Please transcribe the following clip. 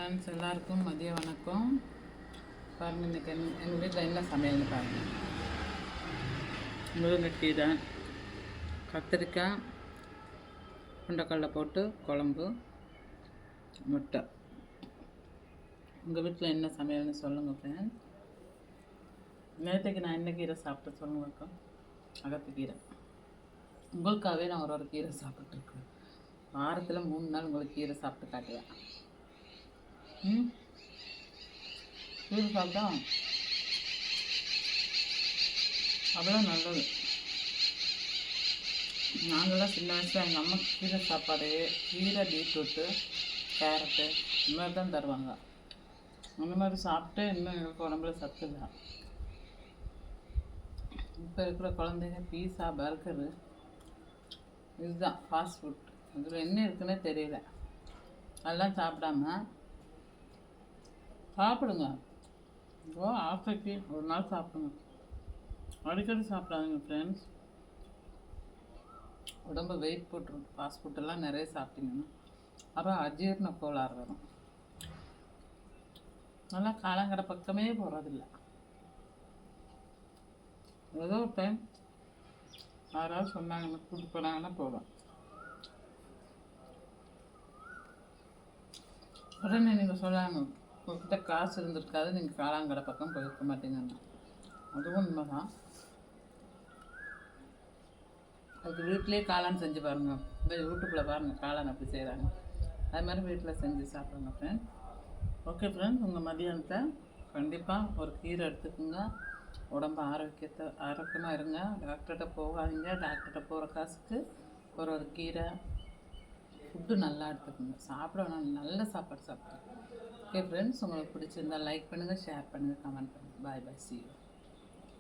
Friends எல்லாருக்கும் மதிய வணக்கம். பாருங்கள், இன்றைக்கி எங்கள் வீட்டில் என்ன சமையல்னு பாருங்கள். முருங்கைக்கீரை, கத்திரிக்காய், கொண்டக்கடலை போட்டு குழம்பு, முட்டை. உங்கள் வீட்டில் என்ன சமையல்னு சொல்லுங்கள் ஃப்ரெண்ட்ஸ். நேற்றுக்கு நான் என்ன கீரை சாப்பிட்டு சொல்லுங்க அக்கா. அகத்துக்கீரை. உங்களுக்காகவே நான் ஒரு கீரை சாப்பிட்ருக்கேன். வாரத்தில் 3 நாள் உங்களுக்கு கீரை சாப்பிட்டு காட்டுவேன். கீரை சாப்பிட்டா அவ்வளோ நல்லது. நாங்களாம் சின்ன வயசில் எங்கள் அம்மா கீரை சாப்பாடு, கீரை, பீட்ரூட்டு, கேரட்டு இந்த மாதிரி தான் தருவாங்க. அந்த மாதிரி சாப்பிட்டு இன்னும் எங்களுக்கு உடம்புல சத்து இல்லை. இப்போ இருக்கிற குழந்தைங்க பீஸா, பர்கரு இதுதான் ஃபாஸ்ட் ஃபுட். அதில் என்ன இருக்குன்னே தெரியல. அதெல்லாம் சாப்பிடாம சாப்பிடுங்க. ஆசைக்கு ஒரு நாள் சாப்பிடுங்க, அடிக்கடி சாப்பிடாதுங்க ஃப்ரெண்ட்ஸ். உடம்பு வெயிட் போட்டுரும். ஃபாஸ்ட் ஃபுட்டெல்லாம் நிறைய சாப்பிட்டீங்கன்னா அப்புறம் அஜீரண கோளாறு வரும். நல்லா காலங்கடை பக்கமே போகிறதில்ல. ஏதோ ஒரு டைம் யாராவது சொன்னாங்கன்னா கூட்டு போனாங்கன்னா போவேன். உடனே நீங்கள் சொல்லாங்க, உங்கள்கிட்ட காசு இருந்திருக்காது, நீங்கள் காலாங்கடை பக்கம் போயிருக்க மாட்டீங்கன்னா. அதுவும் உண்மைதான். அதுக்கு வீட்டிலே காளான் செஞ்சு பாருங்கள். இந்த யூடியூப்பில் பாருங்கள் காளான் அப்படி செய்கிறாங்க. அது மாதிரி வீட்டில் செஞ்சு சாப்பிடுங்க ஃப்ரெண்ட்ஸ். ஓகே ஃப்ரெண்ட்ஸ், உங்கள் மதியானத்தை கண்டிப்பாக ஒரு கீரை எடுத்துக்கோங்க. உடம்பு ஆரோக்கியமாக இருங்க. டாக்டர்கிட்ட போகாதீங்க. டாக்டர்கிட்ட போகிற காசுக்கு ஒரு கீரை ஃபுட்டு நல்லா எடுத்துக்கோங்க. சாப்பிடணும், நல்ல சாப்பாடு சாப்பிடுங்க. ஓகே ஃப்ரெண்ட்ஸ், உங்களுக்கு பிடிச்சிருந்தால் லைக் பண்ணுங்கள், ஷேர் பண்ணுங்கள், கமெண்ட் பண்ணுங்கள். பாய் பாய், see you.